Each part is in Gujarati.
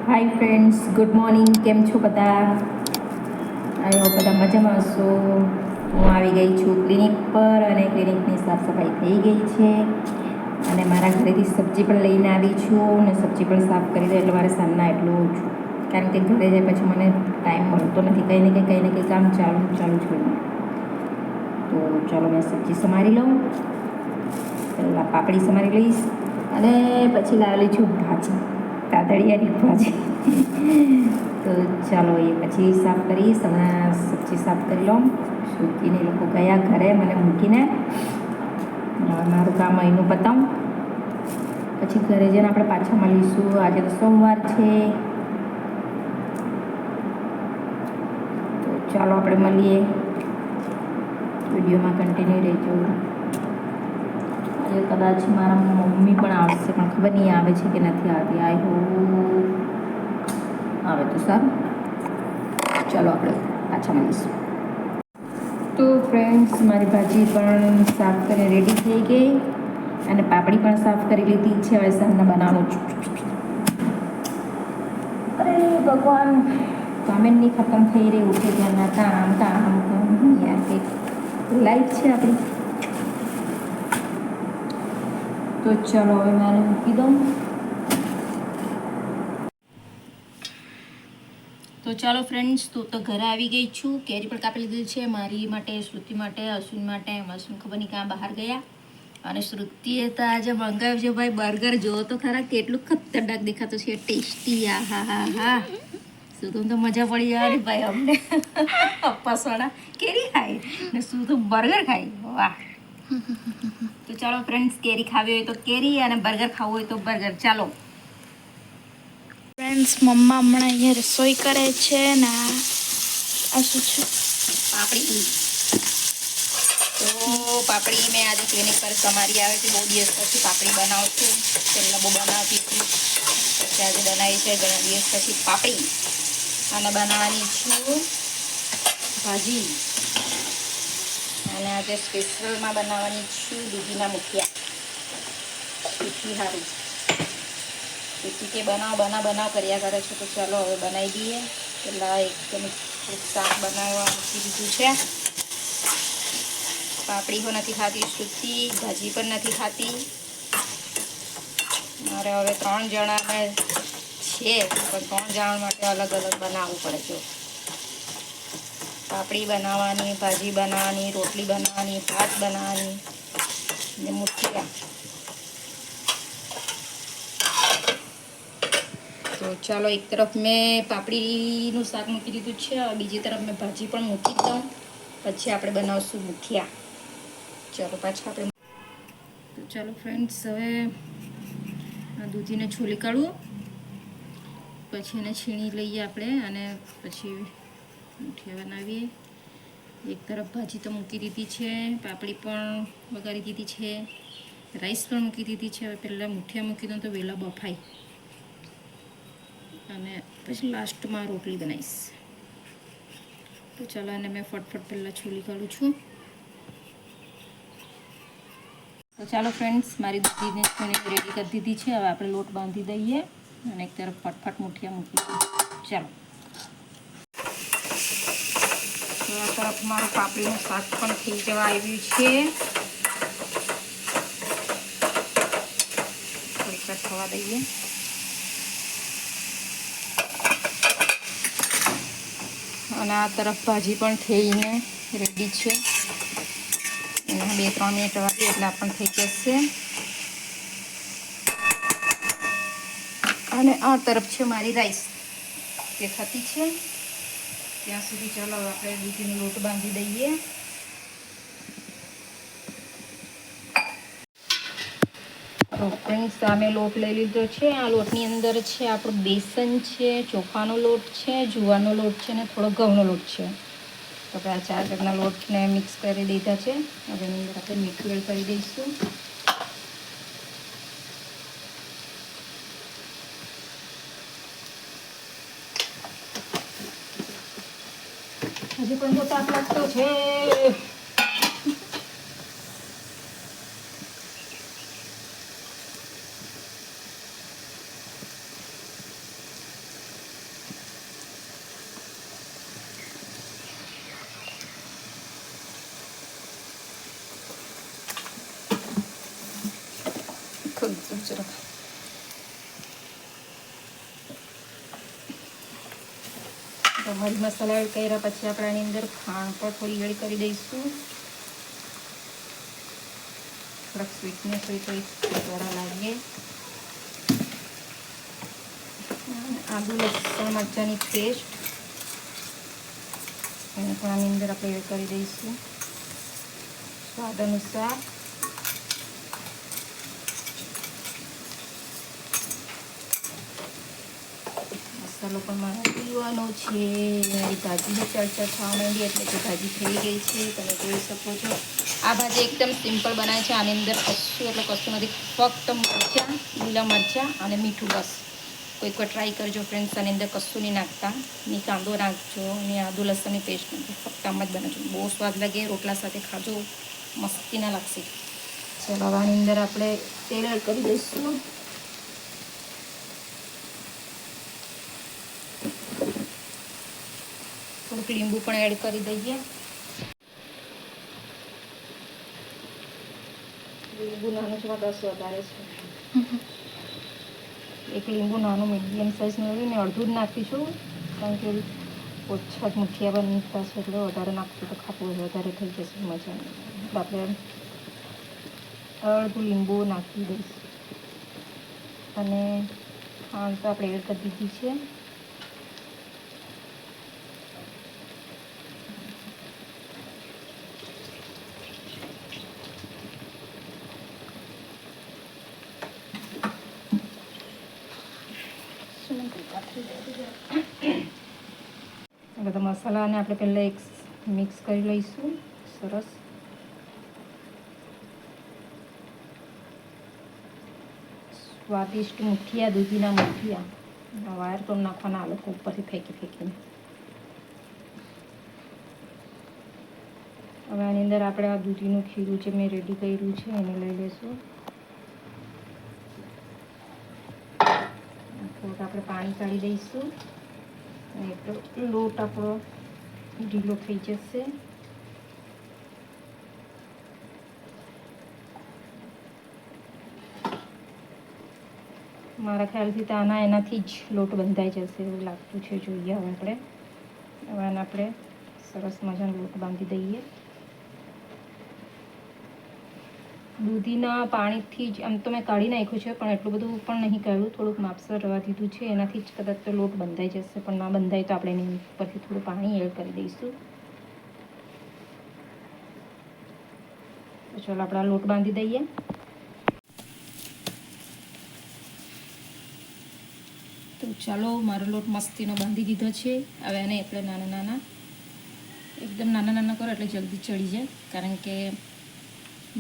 Hi friends, good morning. કેમ છો બધા? આવ્યો બધા મજામાં હશો. હું આવી ગઈ છું ક્લિનિક પર અને ક્લિનિકની સાફ સફાઈ થઈ ગઈ છે અને મારા ઘરેથી સબ્જી પણ લઈને આવી છું અને સબ્જી પણ સાફ કરી દે એટલે મારે સાંજના એટલું ઓછું, કારણ કે ઘરે જાય પછી મને ટાઈમ મળતો નથી. કંઈ ને કંઈ કામ ચાલુ જ હોય. તો ચાલો મેં સબ્જી સમારી લઉં. પહેલાં પાપડી સમારી લઈશ અને પછી લાવેલી છું ભાજી, તાતળિયાની ભાજી. તો ચાલો એ પછી સાફ કરીશ. હમણાં સબ્જી સાફ કરી લઉં. શ્રુતિને લોકો ગયા ઘરે મને મૂકીને. મારું કામ અહીંનું પતાવું પછી ઘરે જઈને આપણે પાછા મળીશું. આજે તો સોમવાર છે, તો ચાલો આપણે મળીએ. વિડીયોમાં કન્ટિન્યુ રહેજો. આજે કદાચ મારા મમ્મી પણ આવશે, પણ ખબર નહીં આવે છે કે નથી આવતી. આઈ હોપ આવે તો સારું. ચાલો આપણે પાછા મળીશું. તો ફ્રેન્ડ્સ, મારી ભાજી પણ સાફ કરીને રેડી થઈ ગઈ અને પાપડી પણ સાફ કરી લીધી છે. હવે સાંજના બનાવવાનું છું. અરે ભગવાન, કામે નહીં ખતમ થઈ રહી. ઉઠે ત્યાંના કામ યાર, કે લાઈફ છે આપણી. તો ચાલો હવે મારે મૂકી દઉં. તો ચાલો ફ્રેન્ડ્સ, તું તો ઘરે આવી ગઈ છું. કેરી પણ કાપી લીધી છે મારી માટે, શ્રુતિ માટે, અશ્વિન માટે. અશ્વિન ખબર નહીં ક્યાં બહાર ગયા. અને શ્રુતિએ તો આજે મંગાવ્યું છે ભાઈ બર્ગર. જો તો ખરા કેટલું ખતરનાક દેખાતું છે, ટેસ્ટી. આ હા હા હા, શું તો મજા પડી જવાની ભાઈ અમને. પપ્પાસવાળા કેરી ખાય ને શું તો બર્ગર ખાય. વાહ. તો ચાલો ફ્રેન્ડ્સ, કેરી ખાવી હોય તો કેરી અને બર્ગર ખાવું હોય તો બર્ગર. ચાલો ફ્રેન્ડ્સ, મમ્મા હમણાં અહીંયા રસોઈ કરે છે ને આ શું છે? પાપડી. તો પાપડી મેં આજે ક્લિનિક પર તમારી આવે છે, બહુ દિવસ પછી પાપડી બનાવું છું. પહેલાં બહુ બનાવતી હતી, પછી આજે બનાવી છે ઘણા દિવસ પછી પાપડી. અને બનાવવાની છું ભાજી. અને આજે સ્પેશિયલમાં બનાવવાની છું દૂધીના મુઠિયા. દૂધી સારું દૂધી કે બનાવ કર્યા કરે છે. તો ચાલો હવે બનાવી દઈએ. પહેલાં એકદમ શાક બનાવવા મૂકી દીધું છે. પાપડી પણ નથી ખાતી શ્રુતિ, ભાજી પણ નથી ખાતી. મારે હવે 3 જણાને છે, પણ 3 જણા માટે અલગ અલગ બનાવવું પડે છે. પાપડી બનાવવાની, ભાજી બનાવવાની, રોટલી બનાવવાની, ભાત બનાવવાની ને મુઠિયા. તો ચાલો, એક તરફ મેં પાપડીનું શાક મૂકી દીધું છે, બીજી તરફ મેં ભાજી પણ મૂકી દઉં. પછી આપણે બનાવશું મુઠિયા. ચાલો પાછા આપણે. તો ચાલો ફ્રેન્ડ્સ, હવે આ દૂધીને છોલી કાઢવું, પછી એને છીણી લઈએ આપણે અને પછી મુઠિયા બનાવીએ. એક તરફ ભાજી તો મૂકી દીધી છે, પાપડી પણ વઘારી દીધી છે, રાઈસ પણ મૂકી દીધી છે. હવે પહેલાં મુઠિયા મૂકી દઉં તો વહેલા બફાય અને પછી લાસ્ટમાં રોટલી બનાવીશ. તો ચાલો, અને મેં ફટફટ પહેલાં છોલી કાઢું છું. તો ચાલો ફ્રેન્ડ્સ, મારી દૂધીને છોલી રેડી કરી દીધી છે. હવે આપણે લોટ બાંધી દઈએ અને એક તરફ ફટફટ મુઠિયા મૂકી દઈએ. ચાલો, આ તરફ મારું પાપડીનું શાક પણ થઈ જવા આવ્યું છે. થોડીક વાર થવા દઈએ. અને આ તરફ ભાજી પણ થઈને રેડી છે. એના 2-3 મિનિટ વાગી એટલે પણ થઈ જશે. અને આ તરફ છે મારી રાઈસ, તે થતી છે. ત્યાં સુધી ચાલો આપણે દૂધીનો લોટ બાંધી દઈએ. ફ્રેન્ડ્સ, સામે લોટ લઈ લીધો છે. આ લોટની અંદર છે આપણું બેસન છે, ચોખાનો લોટ છે, જુવારનો લોટ છે અને થોડો ઘઉંનો લોટ છે. તો આપણે આ 4 જાતના લોટને મિક્સ કરી દીધા છે. હવે એની અંદર આપણે મીઠું એડ કરી દઈશું. હજી પણ તો તાપ લાગતો છે. જરાક તો મરી મસાલા એડ કર્યા પછી આપણે આની અંદર ખાંડ પણ થોડી એડ કરી દઈશું. થોડાક સ્વીટનેસ હોય તો થોડા લાગે. આદુ લસણ મરચાંની પેસ્ટ એને પણ આની અંદર આપણે એડ કરી દઈશું સ્વાદ અનુસાર. મસાલો પણ મારે પીવાનો છે. મારી ભાજી ચડચડ થવા માંડી એટલે કે ભાજી થઈ ગઈ છે. તમે જોઈ શકો છો. આ ભાજી એકદમ સિમ્પલ બનાવે છે. આની અંદર કશું એટલે કશું નથી, ફક્ત મરચાં, લીલા મરચાં અને મીઠું, બસ. કોઈક વાર ટ્રાય કરજો ફ્રેન્ડ્સ. આની અંદર કશું નહીં નાખતા, ની કાંદો નાખજો, ની આદુ લસણની પેસ્ટ નાખજો, ફક્ત આમ જ બનાવજો. બહુ સ્વાદ લાગે. રોટલા સાથે ખાજો, મસ્તી ના લાગશે. ચલો હવે આની અંદર આપણે તેલ એડ કરી દઈશું. થોડુંક લીંબુ પણ એડ કરી દઈએ. લીંબુ નાનું છે, 10 વધારે છે. એક લીંબુ નાનું મીડિયમ સાઇઝનું લઈને અડધું જ નાખીશું, કારણ કે ઓછા જ મુઠિયા બનતા છે એટલે વધારે નાખશું તો ખાતું વધારે થઈ જશે, મજા નહીં. આપણે અડધું લીંબુ નાખી દઈશું અને ખાંડ તો આપણે એડ કરી દીધી છે. બધા મસાલાને આપણે પહેલાં એક મિક્સ કરી લઈશું સરસ. સ્વાદિષ્ટ મુઠિયા, દૂધીના મુઠિયા. વાયર તો નાખવાના આ લોકો ઉપરથી ફેંકીને. હવે આની અંદર આપણે આ દૂધીનું ખીરું જે મેં રેડી કર્યું છે એને લઈ લઈશું. થોડુંક આપણે પાણી કાઢી દઈશું અને એટલો લોટ આપણો ઢીલો થઈ જશે. મારા ખ્યાલથી તો એનાથી જ લોટ બંધાઈ જશે એવું લાગતું છે. જોઈએ હવે આપણે સરસ મજાનો લોટ બાંધી દઈએ. દૂધીના પાણીથી જ આમ તો મેં કાઢી નાખ્યું છે, પણ એટલું બધું પણ નહીં કાઢ્યું, થોડુંક માપસર રવા દીધું છે. એનાથી જ કદાચ તો લોટ બંધાઈ જશે, પણ ના બંધાય તો આપણે એની ઉપરથી થોડું પાણી એડ કરી દઈશું. તો ચાલો આપણે આ લોટ બાંધી દઈએ. તો ચાલો મારો લોટ મસ્તીનો બાંધી દીધો છે. હવે એને આપણે એકદમ નાના કરો એટલે જલ્દી ચડી જાય, કારણ કે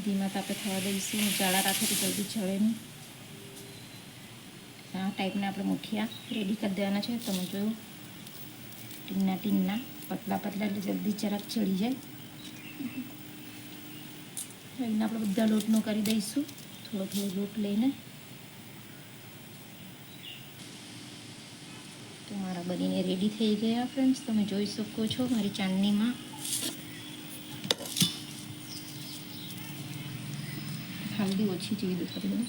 ધીમા તાપે થવા દઈશું. જાડા રાખે તો જલ્દી ચડે નહીં. આ ટાઈપના આપણે મુઠિયા રેડી કરી દેવાના છે. તમે જોયું, ટીના પતલા એટલે જલ્દી જરાક ચડી જાય. એને આપણે બધા લોટનો કરી દઈશું, થોડો લોટ લઈને. તો મારા બનીને રેડી થઈ ગયા ફ્રેન્ડ્સ. તમે જોઈ શકો છો મારી ચાંદનીમાં. હલ્દી ઓછી જેવી થોડી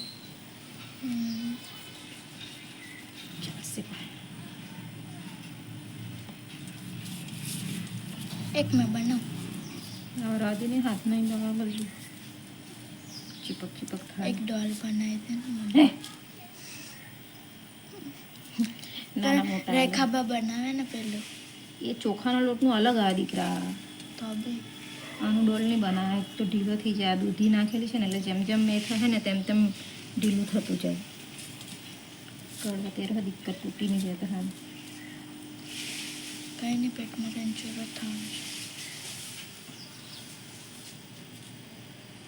એક મેં બનાવ और आदि ने हाथ नहीं लगा बल्कि चिपक था. एक डॉल बनाए थे નાના મોટા રેખાબા બનાવે ને પેલું એ ચોખાના લોટનું અલગ આ દીકરા. તો બી આનું ડોલ નહીં બનાવે તો ઢીલો થઈ જાય. દૂધી નાખેલી છે ને એટલે જેમ જેમ મેં થાય ને તેમ ઢીલું થતું જાય. કડવા તેરવા દિક્કત તૂટી નહીં જાય. હા, કંઈ નહીં, પેટમાં ટેન્શન થવાનું છે.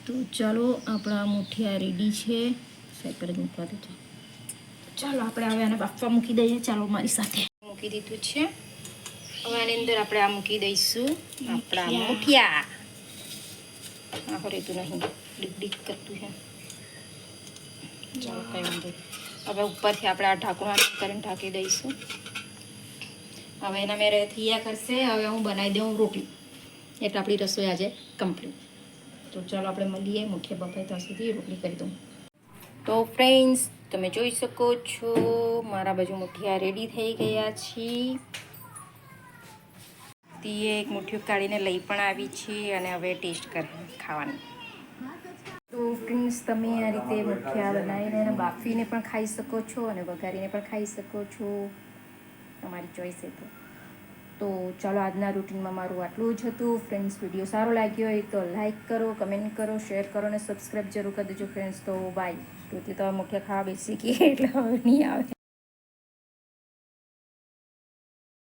તો ચાલો આપણા મુઠિયા રેડી છે. સાઈડ પર જ મૂકવા દેજો. ચાલો આપણે હવે આને બાફવા મૂકી દઈએ. ચાલો મારી સાથે મૂકી દીધું છે. હવે આની અંદર આપણે આ મૂકી દઈશું આપણા મુઠિયા. આખો રહેતું નહીં, ડીક કરતું છે. ચાલો કઈ વાંધો. હવે ઉપરથી આપણે આ ઢાંકણ કરીને ઢાંકી દઈશું. હવે એના મેં થયા કરશે. હવે હું બનાવી દઉં રોટલી, એટલે આપણી રસોઈ આજે કમ્પ્લીટ. તો ચાલો આપણે મળીએ. મુઠિયા બફાય ત્યાં સુધી રોટલી કરી દઉં. તો ફ્રેન્ડ્સ તમે જોઈ શકો છો મારા બાજુ મુઠિયા રેડી થઈ ગયા છે. તીએ એક મુઠ્ઠીઓ કાઢીને લઈ પણ આવી છે અને હવે ટેસ્ટ ખાવાની. તો ફ્રેન્ડ્સ તમે આ રીતે મુઠિયા બનાવીને અને બાફીને પણ ખાઈ શકો છો અને વઘારીને પણ ખાઈ શકો છો, તમારી ચોઈસ છે. તો ચાલો આજના રૂટીનમાં મારું આટલું જ હતું. ફ્રેન્ડ્સ વિડીયો સારો લાગ્યો હોય તો લાઈક કરો, કમેન્ટ કરો, શેર કરો અને સબસ્ક્રાઈબ જરૂર કરી દેજો ફ્રેન્ડ્સ. તો બાય. તો મુઠિયા ખાવા બેસી ગઈ એટલે હવે નહીં આવે.